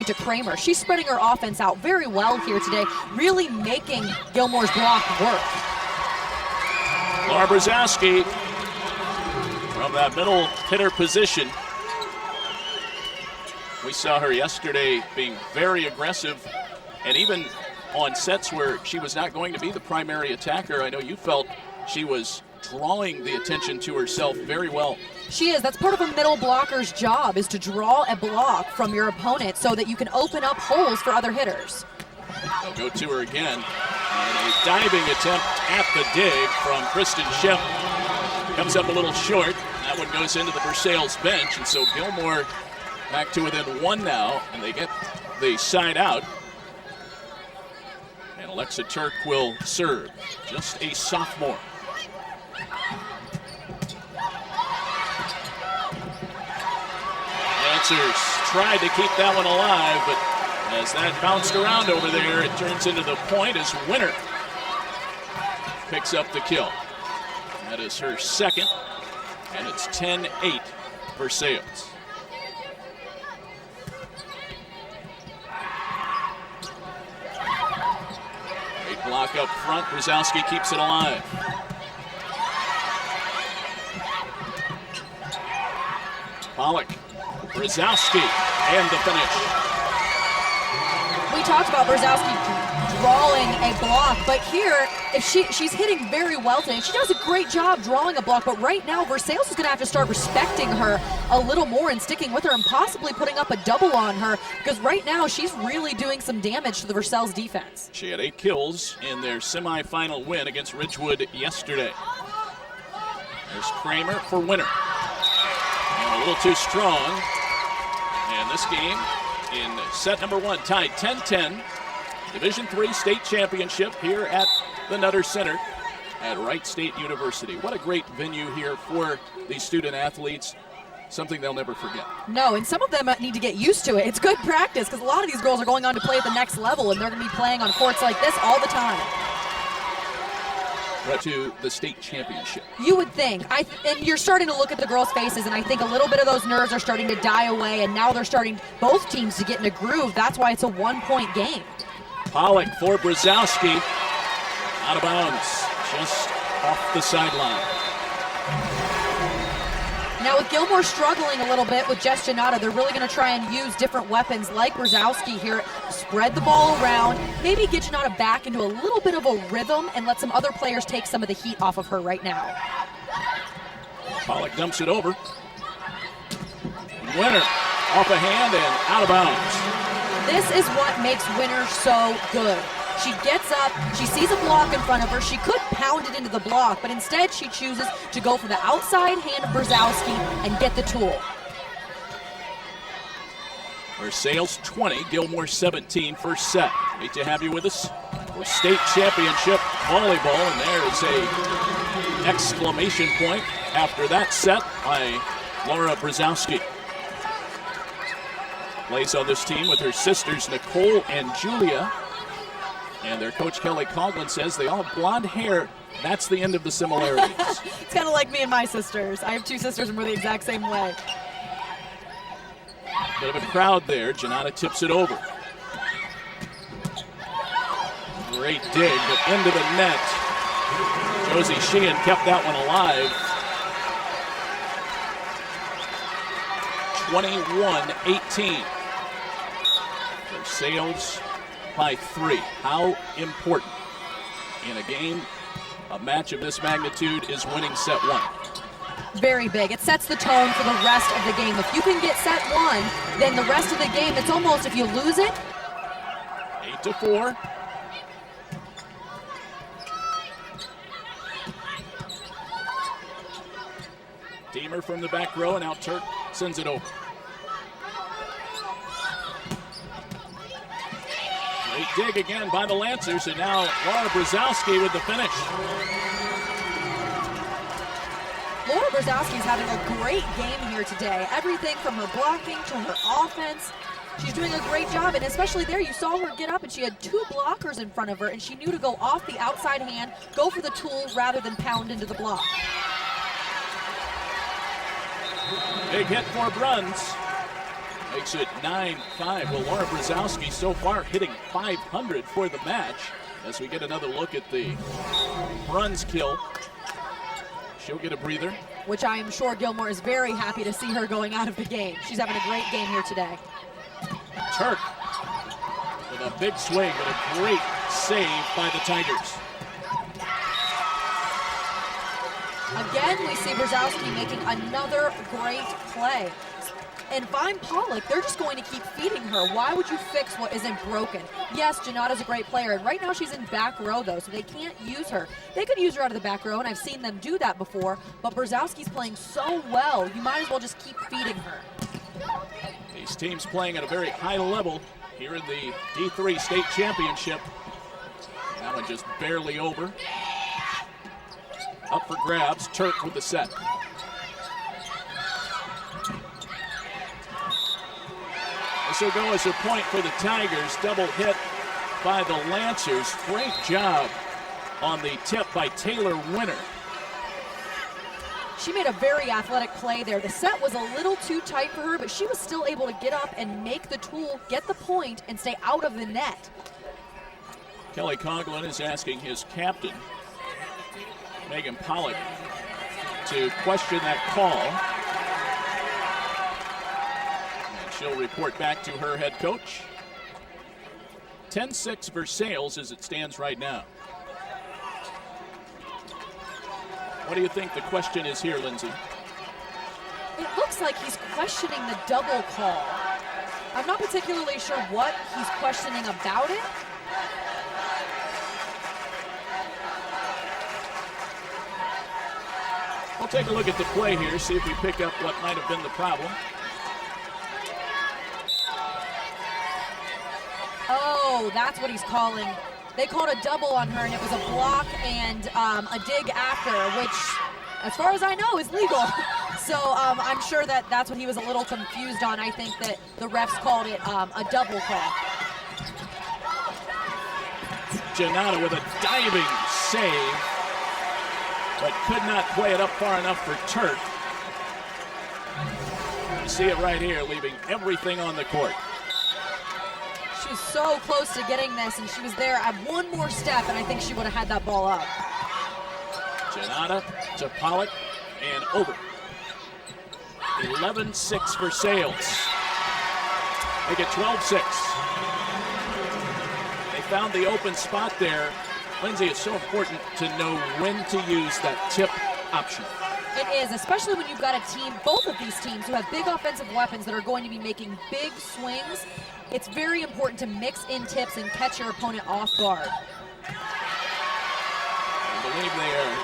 to Kramer. She's spreading her offense out very well here today, really making Gilmour's block work. LAURA BRZOZOWSKI from that middle hitter position. We saw her yesterday being very aggressive, and even on sets where she was not going to be the primary attacker, I know you felt she was drawing the attention to herself very well. She is. That's part of a middle blocker's job, is to draw a block from your opponent so that you can open up holes for other hitters. They'll go to her again. And a diving attempt at the dig from Kristen Shep. Comes up a little short. That one goes into the Versailles bench, and so Gilmour back to within one now, and they get the side out. And Alexa Turk will serve, just a sophomore. Lancers tried to keep that one alive, but as that bounced around over there, it turns into the point as Winner picks up the kill. That is her second, and it's 10-8 Versailles. Great block up front. BRZOZOWSKI keeps it alive. Pollock, BRZOZOWSKI, and the finish. We talked about BRZOZOWSKI drawing a block, but here, if she's hitting very well today. She does a great job drawing a block, but right now Versailles is going to have to start respecting her a little more and sticking with her and possibly putting up a double on her, because right now she's really doing some damage to the Versailles defense. She had 8 kills in their semifinal win against Ridgewood yesterday. There's Kramer for Winner. And a little too strong. And this game in set number 1, tied 10-10. Division III state championship here at the Nutter Center at Wright State University. What a great venue here for these student athletes. Something they'll never forget. No, and some of them need to get used to it. It's good practice, because a lot of these girls are going on to play at the next level, and they're going to be playing on courts like this all the time. Right to the state championship. You would think. And you're starting to look at the girls' faces, and I think a little bit of those nerves are starting to die away, and now they're starting, both teams, to get in a groove. That's why it's a 1-point game. Pollock for BRZOZOWSKI. Out of bounds, just off the sideline. Now with Gilmour struggling a little bit with Jess Janata, they're really going to try and use different weapons like BRZOZOWSKI here. Spread the ball around, maybe get Janata back into a little bit of a rhythm and let some other players take some of the heat off of her right now. Pollock dumps it over. Winner off a hand and out of bounds. This is what makes Winner so good. She gets up, she sees a block in front of her, she could pound it into the block, but instead she chooses to go for the outside hand of BRZOZOWSKI and get the tool. Versailles 20, Gilmour 17, first set. Great to have you with us for state championship volleyball, and there is a exclamation point after that set by LAURA BRZOZOWSKI. Plays on this team with her sisters Nicole and Julia. And their coach Kelly Coughlin says they all have blonde hair. That's the end of the similarities. It's kind of like me and my sisters. I have 2 sisters and we're the exact same way. Bit of a crowd there. Janata tips it over. Great dig, but into the net. Josie Sheehan kept that one alive. 21-18. Versailles by 3. How important in a game, a match of this magnitude, is winning set 1? Very big. It sets the tone for the rest of the game. If you can get set 1, then the rest of the game, it's almost, if you lose it. 8-4. Deemer from the back row, and now Turk sends it over. Great dig again by the Lancers, and now LAURA BRZOZOWSKI with the finish. LAURA BRZOZOWSKI is having a great game here today. Everything from her blocking to her offense. She's doing a great job, and especially there, you saw her get up and she had 2 blockers in front of her, and she knew to go off the outside hand, go for the tool rather than pound into the block. Big hit for Bruns. Makes it 9-5. Well, Laura Brzozowski so far hitting .500 for the match. As we get another look at the Bruns kill. She'll get a breather. Which I am sure Gilmour is very happy to see her going out of the game. She's having a great game here today. Turk with a big swing, but a great save by the Tigers. Again, we see Brzozowski making another great play. And if I'm Pollock, they're just going to keep feeding her. Why would you fix what isn't broken? Yes, Janata's a great player, and right now she's in back row, though, so they can't use her. They could use her out of the back row, and I've seen them do that before, but Brzozowski's playing so well, you might as well just keep feeding her. These teams playing at a very high level here in the D3 State Championship. That one just barely over. Up for grabs, Turk with the set. This will go as a point for the Tigers. Double hit by the Lancers. Great job on the tip by Taylor Winner. She made a very athletic play there. The set was a little too tight for her, but she was still able to get up and make the tool, get the point, and stay out of the net. Kelly Coughlin is asking his captain, Megan Pollock, to question that call. And she'll report back to her head coach. 10-6 Versailles as it stands right now. What do you think the question is here, Lindsay? It looks like he's questioning the double call. I'm not particularly sure what he's questioning about it. We'll take a look at the play here, see if we pick up what might have been the problem. Oh, that's what he's calling. They called a double on her, and it was a block and a dig after, which, as far as I know, is legal. So I'm sure that that's what he was a little confused on. I think that the refs called it a double call. Janata with a diving save, but could not play it up far enough for Turk. You see it right here, leaving everything on the court. She was so close to getting this, and she was there at one more step, and I think she would have had that ball up. Janata to Pollock and over. 11-6 Versailles. Make it 12-6. They found the open spot there. Lindsay, it's so important to know when to use that tip option. It is, especially when you've got a team, both of these teams, who have big offensive weapons that are going to be making big swings. It's very important to mix in tips and catch your opponent off guard. I believe they are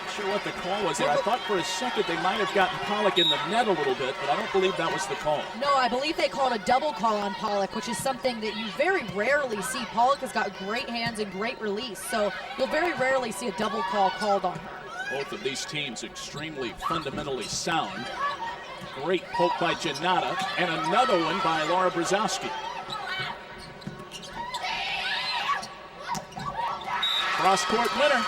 not sure what the call was there. I thought for a second they might have gotten Pollock in the net a little bit, but I don't believe that was the call. No, I believe they called a double call on Pollock, which is something that you very rarely see. Pollock has got great hands and great release, so you'll very rarely see a double call called on her. Both of these teams extremely fundamentally sound. Great poke by Janata, and another one by Laura Brzozowski. Cross-court winner.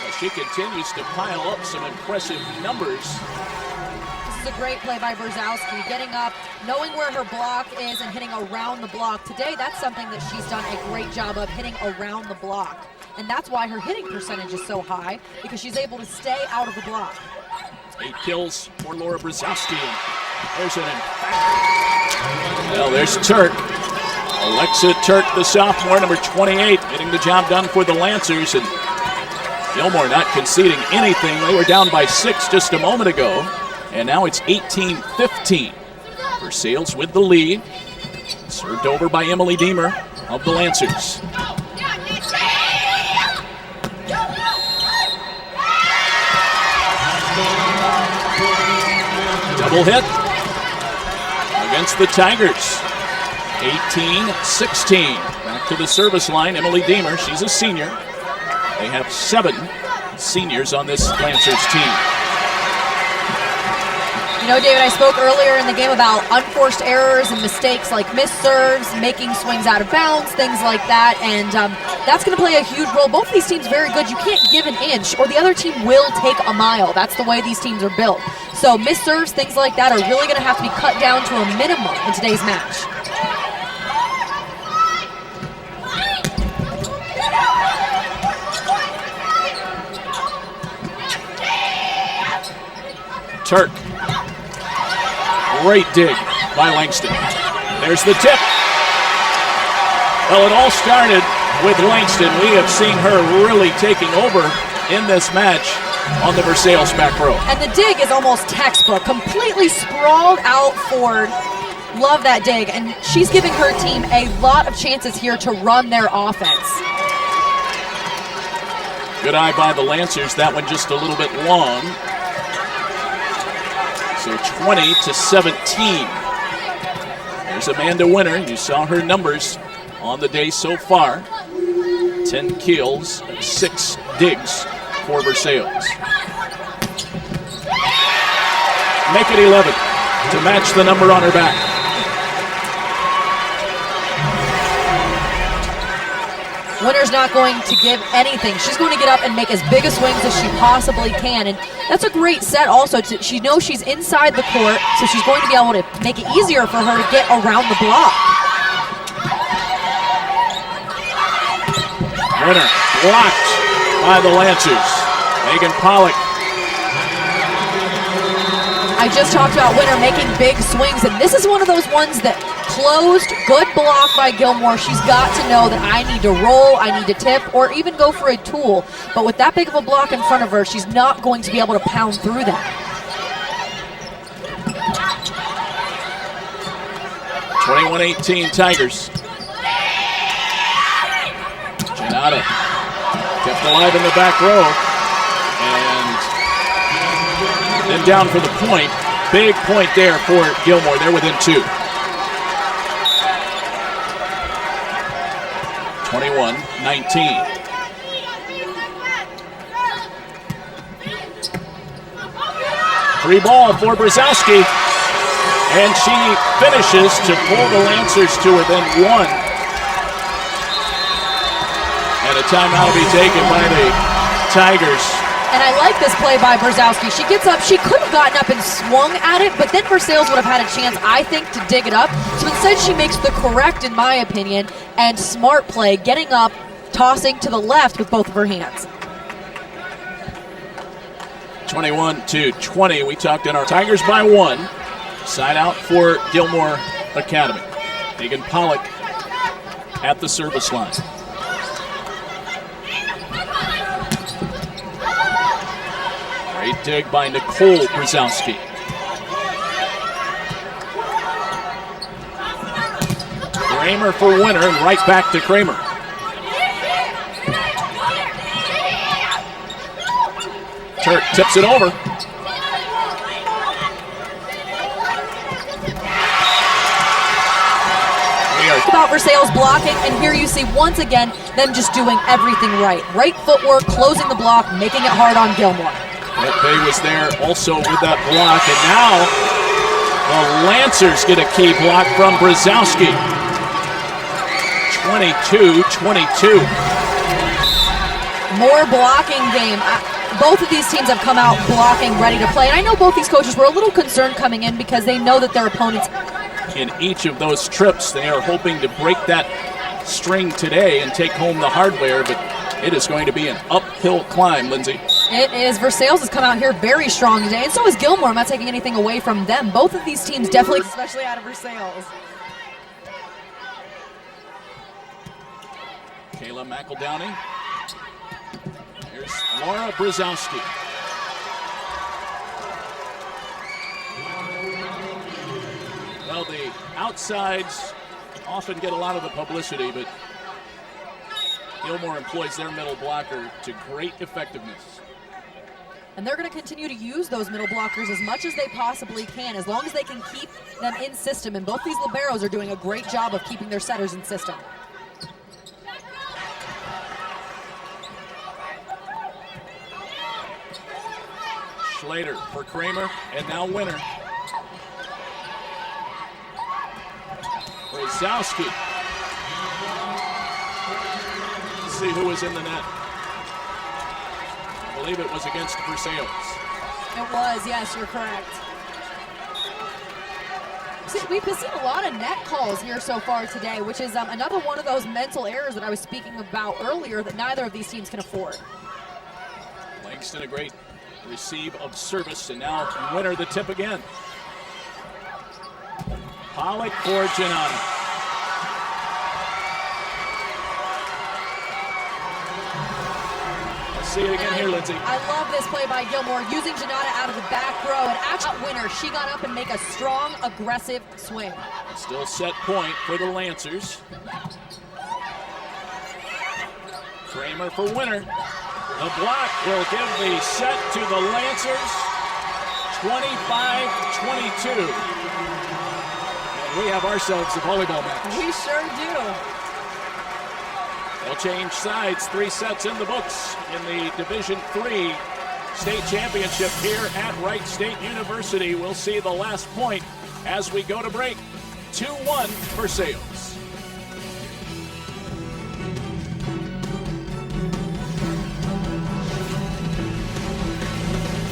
Well, she continues to pile up some impressive numbers. This is a great play by Brzozowski, getting up, knowing where her block is, and hitting around the block. Today, that's something that she's done a great job of, hitting around the block. And that's why her hitting percentage is so high, because she's able to stay out of the block. 8 kills for Laura Brzozowski. There's an Well, there's Turk. Alexa Turk, the sophomore, number 28, getting the job done for the Lancers. And Gilmour not conceding anything. They were down by 6 just a moment ago. And now it's 18-15. Versailles with the lead. Served over by Emily Deemer of the Lancers. Double hit against the Tigers. 18-16. Back to the service line, Emily Deemer. She's a senior. They have 7 seniors on this Lancers team. You know, David, I spoke earlier in the game about unforced errors and mistakes like missed serves, making swings out of bounds, things like that, and that's going to play a huge role. Both of these teams very good. You can't give an inch or the other team will take a mile. That's the way these teams are built. So missed serves, things like that are really going to have to be cut down to a minimum in today's match. Turk. Great dig by Langston. There's the tip. Well, it all started with Langston. We have seen her really taking over in this match on the Versailles back row. And the dig is almost textbook, completely sprawled out forward. Love that dig. And she's giving her team a lot of chances here to run their offense. Good eye by the Lancers. That one just a little bit long. So 20-17. There's Amanda Winter. You saw her numbers on the day so far. 10 kills, 6 digs for Versailles. Make it 11 to match the number on her back. Winter's not going to give anything. She's going to get up and make as big a swings as she possibly can. And that's a great set also. She knows she's inside the court, so she's going to be able to make it easier for her to get around the block. Winter blocked by the Lancers. Megan Pollock. I just talked about Winter making big swings, and this is one of those ones that closed, good block by Gilmour. She's got to know that I need to roll, I need to tip, or even go for a tool. But with that big of a block in front of her, she's not going to be able to pound through that. 21-18 Tigers. Janata kept alive in the back row. And then down for the point. Big point there for Gilmour. They're within 2. 21-19. Free ball for Brzozowski. And she finishes to pull the Lancers to within 1. And a timeout will be taken by the Tigers. And I like this play by Brzozowski. She gets up, she could have gotten up and swung at it, but then Versailles would have had a chance, I think, to dig it up. So instead she makes the correct, in my opinion, and smart play, getting up, tossing to the left with both of her hands. 21-20. We talked in our Tigers by 1. Side out for Gilmour Academy. Megan Pollock at the service line. Great dig by Nicole Brzozowski. Kramer for Winter, and right back to Kramer. Turk tips it over. About Versailles blocking, and here you see once again them just doing everything right. Right footwork, closing the block, making it hard on Gilmour. Bay was there also with that block, and now the Lancers get a key block from Brzozowski. 22-22. More blocking game. Both of these teams have come out blocking, ready to play. And I know both these coaches were a little concerned coming in because they know that their opponents. In each of those trips, they are hoping to break that string today and take home the hardware, but it is going to be an uphill climb, Lindsay. It is. Versailles has come out here very strong today, and so is Gilmour. I'm not taking anything away from them. Both of these teams definitely, especially out of Versailles. Kayla McEldowney. Here's Laura Brzozowski. Well, the outsides often get a lot of the publicity, but Gilmour employs their middle blocker to great effectiveness. And they're going to continue to use those middle blockers as much as they possibly can, as long as they can keep them in system. And both these liberos are doing a great job of keeping their setters in system. Schlater for Kramer, and now Winter. Brzozowski. Let's see who was in the net. I believe it was against Versailles. It was, yes, you're correct. See, we've seen a lot of net calls here so far today, which is another one of those mental errors that I was speaking about earlier that neither of these teams can afford. Langston, a great receive of service, and now Winner the tip again. Pollock for Giannata. See it again here, Lindsay. I love this play by Gilmour, using Giannata out of the back row, and actually Winner, she got up and make a strong, aggressive swing. Still set point for the Lancers. Kramer for Winner. The block will give the set to the Lancers, 25-22. And we have ourselves a volleyball match. We sure do. They'll change sides, 3 sets in the books in the Division III state championship here at Wright State University. We'll see the last point as we go to break. 2-1 for Versailles.